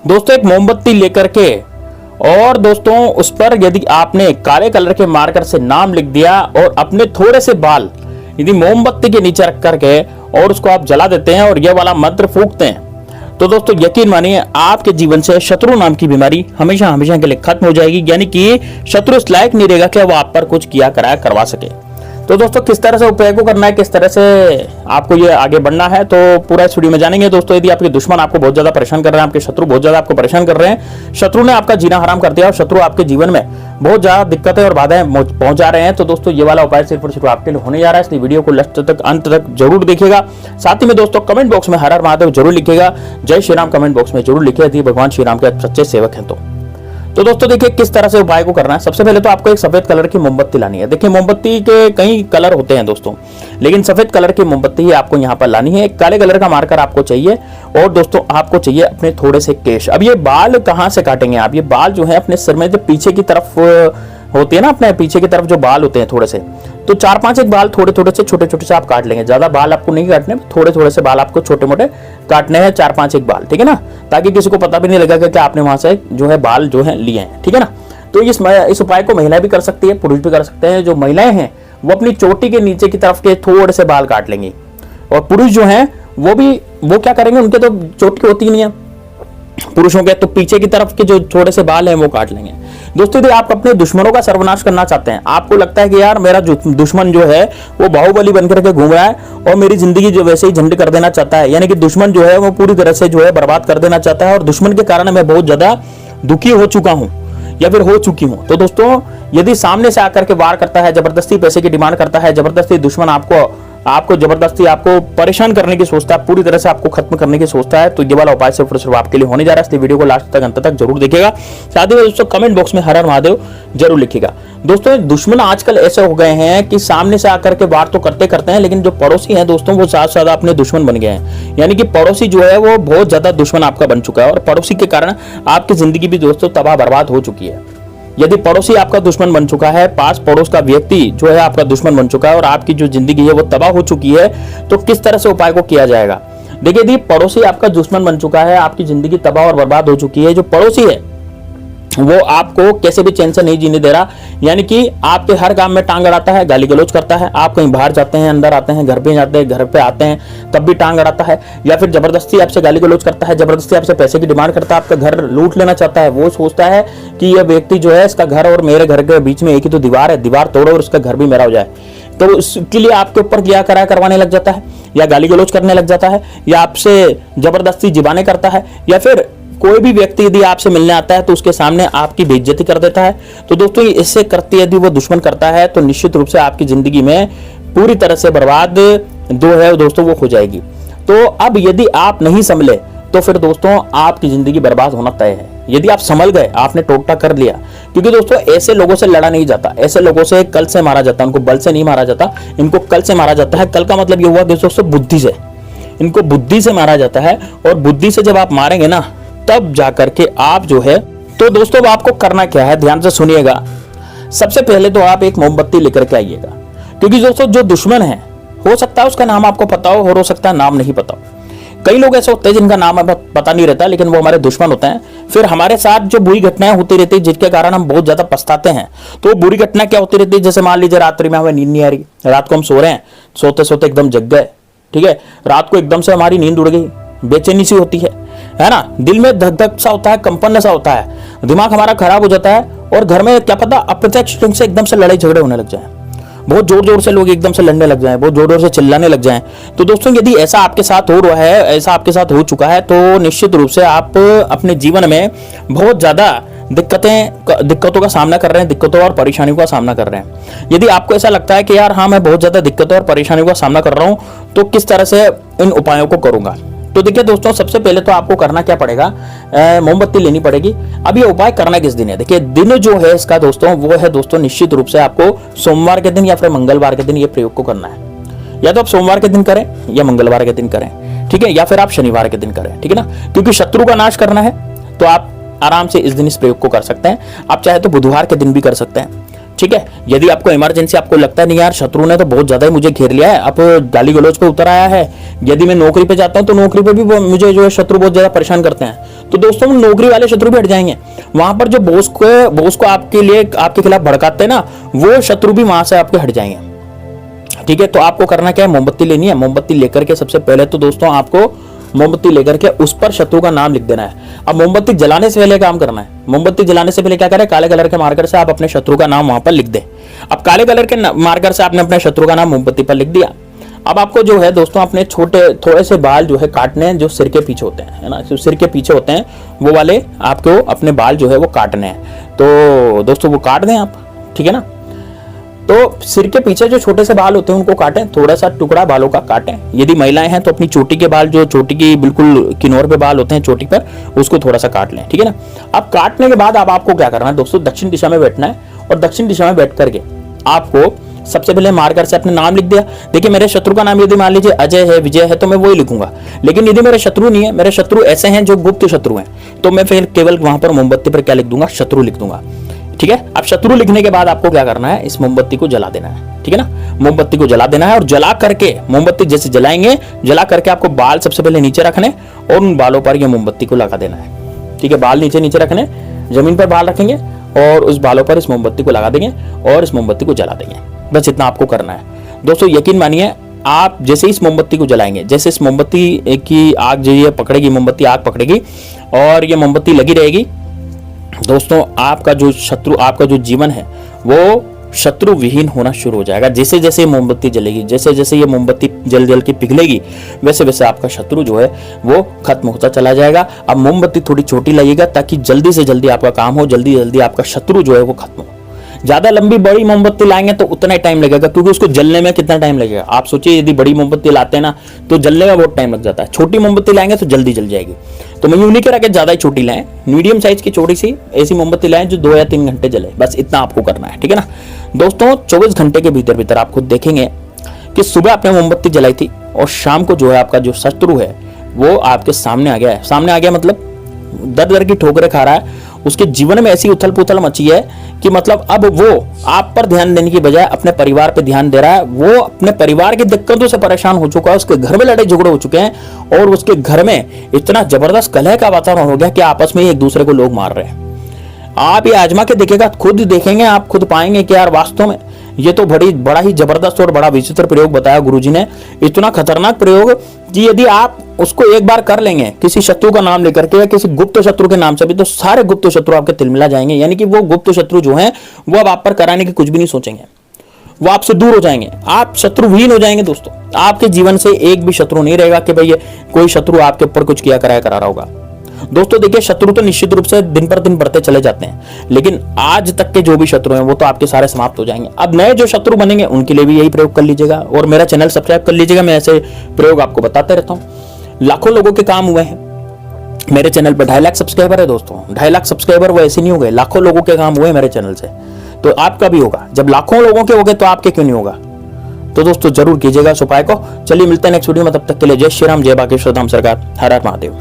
दोस्तों एक मोमबत्ती लेकर के और दोस्तों उस पर यदि आपने काले कलर के मार्कर से नाम लिख दिया और अपने थोड़े से बाल यदि मोमबत्ती के नीचे रख करके और उसको आप जला देते हैं और यह वाला मंत्र फूंकते हैं, तो दोस्तों यकीन मानिए आपके जीवन से शत्रु नाम की बीमारी हमेशा हमेशा के लिए खत्म हो जाएगी। यानी कि शत्रु इस लायक नहीं रहेगा कि वो आप पर कुछ किया कराया करवा सके। तो दोस्तों किस तरह से उपाय को करना है, किस तरह से आपको ये आगे बढ़ना है, तो पूरा इस वीडियो में जानेंगे। दोस्तों यदि आपके दुश्मन आपको बहुत ज्यादा परेशान कर रहे हैं, आपके शत्रु बहुत ज्यादा आपको परेशान कर रहे हैं, शत्रु ने आपका जीना हराम कर दिया और शत्रु आपके जीवन में बहुत ज्यादा दिक्कतें और बाधाएं पहुंचा रहे हैं, तो दोस्तों ये वाला उपाय सिर्फ और सिर्फ आपके लिए होने जा रहा है। इसलिए वीडियो को लास्ट तक अंत तक जरूर देखिएगा। साथ ही में दोस्तों कमेंट बॉक्स में हर हर महादेव जरूर लिखिएगा, जय श्री राम कमेंट बॉक्स में जरूर लिखिए यदि भगवान श्री राम के सच्चे सेवक हैं तो दोस्तों देखिए किस तरह से उपाय को करना है। सबसे पहले तो आपको एक सफेद कलर की मोमबत्ती लानी है। देखिए मोमबत्ती के कई कलर होते हैं दोस्तों, लेकिन सफेद कलर की मोमबत्ती ही आपको यहाँ पर लानी है। एक काले कलर का मार्कर आपको चाहिए और दोस्तों आपको चाहिए अपने थोड़े से केश। अब ये बाल कहाँ से काटेंगे आप? ये बाल जो है अपने सिर में जो पीछे की तरफ होती है ना, अपने पीछे की तरफ जो बाल होते हैं थोड़े से, तो 4-5 एक बाल थोड़े थोड़े से छोटे छोटे से आप काट लेंगे। ज्यादा बाल आपको नहीं काटने, थोड़े थोड़े से बाल आपको छोटे मोटे काटने हैं, 4-5 एक बाल, ठीक है ना, ताकि किसी को पता भी नहीं लगेगा कि आपने वहां से जो है बाल जो है लिए हैं, ठीक है ना। तो इस उपाय को महिला भी कर सकती है, पुरुष भी कर सकते हैं। जो महिलाएं हैं वो अपनी चोटी के नीचे की तरफ के थोड़े से बाल काट लेंगी और पुरुष जो है वो क्या करेंगे, उनके तो चोटी होती नहीं है पुरुषों के, तो पीछे की तरफ के जो थोड़े से बाल हैं वो काट लेंगे। दोस्तों यदि आप अपने दुश्मनों का सर्वनाश करना चाहते हैं, आपको लगता है कि यार मेरा दुश्मन जो है वो बाहुबली बनकर के घूम रहा है और मेरी जिंदगी जो वैसे ही झंड कर देना चाहता है, यानी कि दुश्मन जो है वो पूरी तरह से जो है बर्बाद कर देना चाहता है और दुश्मन के कारण मैं बहुत ज्यादा दुखी हो चुका हूं या फिर हो चुकी हूं, तो दोस्तों यदि सामने से आकर के वार करता है, जबरदस्ती पैसे की डिमांड करता है, जबरदस्ती दुश्मन आपको जबरदस्ती आपको परेशान करने की सोचता है, पूरी तरह से आपको खत्म करने की सोचता है, तो ये वाला उपाय सिर्फ और सिर्फ आपके लिए होने जा रहा है। इसलिए वीडियो को लास्ट तक अंत तक जरूर देखिएगा। साथ ही में दोस्तों कमेंट बॉक्स में हर हर महादेव जरूर लिखिएगा। दोस्तों दुश्मन आजकल ऐसे हो गए हैं कि सामने से आकर के वार तो करते हैं, लेकिन जो पड़ोसी हैं दोस्तों वो ज्यादा से ज्यादा अपने दुश्मन बन गए हैं। यानी कि पड़ोसी जो है वो बहुत ज्यादा दुश्मन आपका बन चुका है और पड़ोसी के कारण आपकी जिंदगी भी दोस्तों तबाह बर्बाद हो चुकी है। यदि पड़ोसी आपका दुश्मन बन चुका है, पास पड़ोस का व्यक्ति जो है आपका दुश्मन बन चुका है और आपकी जो जिंदगी है वो तबाह हो चुकी है, तो किस तरह से उपाय को किया जाएगा? देखिए यदि पड़ोसी आपका दुश्मन बन चुका है, आपकी जिंदगी तबाह और बर्बाद हो चुकी है, जो पड़ोसी है वो आपको कैसे भी चैन से नहीं जीने दे रहा, यानी कि आपके हर काम में टांग अड़ाता है, गाली गलौज करता है, आप कहीं बाहर जाते हैं, अंदर आते हैं, घर पे जाते हैं, घर पे आते हैं तब भी टांग अड़ाता है, या फिर जबरदस्ती आपसे गाली गलौज करता है, जबरदस्ती आपसे पैसे की डिमांड करता है, आपका घर लूट लेना चाहता है। वो सोचता है कि यह व्यक्ति जो है इसका घर और मेरे घर के बीच में एक ही तो दीवार है, दीवार तोड़ो और उसका घर भी मेरा हो जाए, तो उसके लिए आपके ऊपर क्या कराया करवाने लग जाता है, या गाली गलौज करने लग जाता है, या आपसे जबरदस्ती जीवाने करता है, या फिर कोई भी व्यक्ति यदि आपसे मिलने आता है तो उसके सामने आपकी बेइज्जती कर देता है। तो दोस्तों इससे करते यदि वो दुश्मन करता है तो निश्चित रूप से आपकी जिंदगी में पूरी तरह से बर्बाद जो है दोस्तों वो हो जाएगी। तो अब यदि आप नहीं संभले तो फिर दोस्तों आपकी जिंदगी बर्बाद होना तय है। यदि आप संभल गए, आपने टोकटा कर लिया, क्योंकि दोस्तों ऐसे लोगों से लड़ा नहीं जाता, ऐसे लोगों से कल से मारा जाता, उनको बल से नहीं मारा जाता, इनको कल से मारा जाता है। कल का मतलब ये हुआ दोस्तों बुद्धि से, इनको बुद्धि से मारा जाता है और बुद्धि से जब आप मारेंगे ना तब जाकर के आप जो है, तो दोस्तों आपको करना क्या है ध्यान से सुनिएगा। सबसे पहले तो आप एक मोमबत्ती लेकर के आइएगा, क्योंकि दोस्तों जो दुश्मन है हो सकता है उसका नाम आपको पता हो और हो सकता है नाम नहीं पता हो। कई लोग ऐसे होते हैं जिनका नाम पता नहीं रहता, लेकिन वो हमारे दुश्मन होते हैं। फिर हमारे साथ जो बुरी घटनाएं होती रहती है जिसके कारण हम बहुत ज्यादा पछताते हैं, तो बुरी घटना क्या होती रहती है, जैसे मान लीजिए रात्रि में हमें नींद नहीं आ रही, रात को हम सो रहे हैं, सोते सोते एकदम जग गए, ठीक है, रात को एकदम से हमारी नींद उड़ गई, बेचैनी सी होती है ना, दिल में धक धक सा होता है, कंपन सा होता है, दिमाग हमारा खराब हो जाता है और घर में क्या पता अप्रत्यक्ष ढंग से एकदम से लड़ाई झगड़े होने लग जाए, बहुत जोर जोर से लोग एकदम से लड़ने लग जाएं, बहुत जोर जोर से चिल्लाने लग जाएं। तो दोस्तों यदि ऐसा आपके साथ हो रहा है, ऐसा आपके साथ हो चुका है, तो निश्चित रूप से आप अपने जीवन में बहुत ज्यादा दिक्कतों का सामना कर रहे हैं, दिक्कतों और परेशानियों का सामना कर रहे हैं। यदि आपको ऐसा लगता है कि यार हाँ मैं बहुत ज्यादा दिक्कतों और परेशानियों का सामना कर रहा हूं, तो किस तरह से इन उपायों को करूंगा? तो देखिए दोस्तों सबसे पहले तो आपको करना क्या पड़ेगा, मोमबत्ती लेनी पड़ेगी। अब ये उपाय करना किस दिन है? देखिए दिन जो है इसका दोस्तों वो है दोस्तों निश्चित रूप से आपको सोमवार के दिन या फिर मंगलवार के दिन ये प्रयोग को करना है। या तो आप सोमवार के दिन करें या मंगलवार के दिन करें, ठीक है, या फिर आप शनिवार के दिन करें, ठीक है ना, क्योंकि शत्रु का नाश करना है तो आप आराम से इस दिन इस प्रयोग को कर सकते हैं। आप चाहे तो बुधवार के दिन भी कर सकते हैं, ठीक है। यदि आपको इमरजेंसी, आपको लगता है नहीं यार शत्रु ने तो बहुत ज्यादा ही मुझे घेर लिया है, अब गाली गलौज पे उतर आया है, यदि मैं नौकरी पे जाता हूं तो नौकरी पे भी मुझे जो है शत्रु बहुत ज्यादा परेशान करते हैं, तो दोस्तों नौकरी वाले शत्रु भी हट जाएंगे। वहां पर जो बॉस को आपके लिए, आपके खिलाफ भड़काते हैं ना, वो शत्रु भी वहां से आपके हट जाएंगे। ठीक है, तो आपको करना क्या है, मोमबत्ती लेनी है। मोमबत्ती लेकर के सबसे पहले तो दोस्तों आपको मोमबत्ती लेकर के उस पर शत्रु का नाम लिख देना है। अब मोमबत्ती जलाने से पहले काम करना है। मोमबत्ती जलाने से पहले क्या करें, काले कलर के मार्कर से आप अपने शत्रु का नाम वहां पर लिख दें। अब काले कलर के मार्कर से आपने अपने शत्रु का नाम मोमबत्ती पर लिख दिया। अब आपको जो है दोस्तों अपने छोटे थोड़े से बाल जो है काटने हैं, जो सिर के पीछे होते हैं, है ना, जो सिर के पीछे होते हैं वो वाले आपको अपने बाल जो है वो काटने हैं। तो दोस्तों वो काट दें आप, ठीक है ना। तो सिर के पीछे जो छोटे से बाल होते हैं उनको काटें, थोड़ा सा टुकड़ा बालों का काटें। यदि महिलाएं हैं तो अपनी चोटी के बाल, जो चोटी की बिल्कुल किनोर पे बाल होते हैं चोटी पर, उसको थोड़ा सा काट लें, ठीक है ना। अब काटने के बाद अब आपको क्या करना है दोस्तों, दक्षिण दिशा में बैठना है और दक्षिण दिशा में बैठ करके आपको सबसे पहले मार्कर से अपने नाम लिख दिया। देखिए मेरे शत्रु का नाम यदि मान लीजिए अजय है, विजय है, तो मैं वही लिखूंगा। लेकिन यदि मेरे शत्रु नहीं है, मेरे शत्रु ऐसे हैं जो गुप्त शत्रु हैं, तो मैं फिर केवल वहां पर मोमबत्ती पर क्या लिख दूंगा, शत्रु लिख दूंगा। ठीक है, अब शत्रु लिखने के बाद आपको क्या करना है, इस मोमबत्ती को जला देना है, ठीक है ना। मोमबत्ती को जला देना है और जला करके, मोमबत्ती जैसे जलाएंगे, जला करके आपको बाल सबसे पहले नीचे रखने और उन बालों पर ये मोमबत्ती को लगा देना है। ठीक है, बाल नीचे नीचे रखने, जमीन पर बाल रखेंगे और उस बालों पर इस मोमबत्ती को लगा देंगे और इस मोमबत्ती को जला देंगे। बस इतना आपको करना है दोस्तों। यकीन मानिए, आप जैसे इस मोमबत्ती को जलाएंगे, जैसे इस मोमबत्ती की आग जो ये पकड़ेगी, मोमबत्ती आग पकड़ेगी और ये मोमबत्ती लगी रहेगी दोस्तों, आपका जो शत्रु, आपका जो जीवन है वो शत्रु विहीन होना शुरू हो जाएगा। जैसे जैसे ये मोमबत्ती जलेगी, जैसे जैसे ये मोमबत्ती जल जल के पिघलेगी, वैसे वैसे आपका शत्रु जो है वो खत्म होता चला जाएगा। अब मोमबत्ती थोड़ी छोटी लगेगा ताकि जल्दी से जल्दी आपका काम हो, जल्दी जल्दी आपका शत्रु जो है वो खत्म हो। ज्यादा लंबी बड़ी मोमबत्ती लाएंगे तो उतना ही टाइम लगेगा, क्योंकि उसको जलने में कितना टाइम लगेगा आप सोचिए। यदि बड़ी मोमबत्ती लाते हैं ना तो जलने में बहुत टाइम लग जाता है, छोटी मोमबत्ती लाएंगे तो जल्दी जल जाएगी। तो मैं यूं नहीं कह रहा कि ज्यादा ही छोटी लाएं, मीडियम साइज की छोटी सी ऐसी मोमबत्ती लाएं जो 2 या 3 घंटे जले, बस इतना आपको करना है, ठीक है ना दोस्तों। 24 घंटे के भीतर भीतर आप खुद देखेंगे कि सुबह आपने मोमबत्ती जलाई थी और शाम को जो है आपका जो शत्रु है वो आपके सामने आ गया है। सामने आ गया मतलब दर दर की ठोकरें खा रहा है, उसके जीवन में ऐसी उथल पुथल मची है कि मतलब अब वो आप पर ध्यान देने की बजाय अपने परिवार पे ध्यान दे रहा है। वो अपने परिवार की दिक्कतों से परेशान हो चुका है, उसके घर में लड़ाई झगड़े हो चुके हैं और उसके घर में इतना जबरदस्त कलह का वातावरण हो गया कि आपस में एक दूसरे को लोग मार रहे हैं। आप ये आजमा के देखिएगा, खुद देखेंगे, आप खुद पाएंगे कि यार वास्तव में ये तो बड़ा ही जबरदस्त और बड़ा विचित्र प्रयोग बताया गुरुजी ने। इतना खतरनाक प्रयोग कि यदि आप उसको एक बार कर लेंगे किसी शत्रु का नाम लेकर के या किसी गुप्त शत्रु के नाम से भी, तो सारे गुप्त शत्रु आपके तिलमिला जाएंगे। यानी कि वो गुप्त शत्रु जो हैं वो अब आप पर कराने की कुछ भी नहीं सोचेंगे, वो आपसे दूर हो जाएंगे, आप शत्रुहीन हो जाएंगे दोस्तों। आपके जीवन से एक भी शत्रु नहीं रहेगा कि भाई कोई शत्रु आपके ऊपर कुछ किया कराया करा रहा होगा। दोस्तों देखिए, शत्रु तो निश्चित रूप से दिन पर दिन बढ़ते चले जाते हैं, लेकिन आज तक के जो भी शत्रु हैं वो तो आपके सारे समाप्त हो जाएंगे। अब नए जो शत्रु बनेंगे उनके लिए भी यही प्रयोग कर लीजिएगा और मेरा चैनल सब्सक्राइब कर लीजिएगा। मैं ऐसे प्रयोग आपको बताते रहता हूँ। लाखों लोगों के काम हुए हैं मेरे चैनल पर। 2.5 लाख सब्सक्राइबर है दोस्तों। 2.5 लाख सब्सक्राइबर वो ऐसे नहीं हो गए, लाखों लोगों के काम हुए मेरे चैनल से। तो आपका भी होगा, जब लाखों लोगों के हो गए तो आपके क्यों नहीं होगा। तो दोस्तों जरूर कीजिएगा इस उपाय को। चलिए मिलते हैं नेक्स्ट वीडियो में, तब तक के लिए जय श्री राम, जय बागेश्वर धाम सरकार, हर हर महादेव।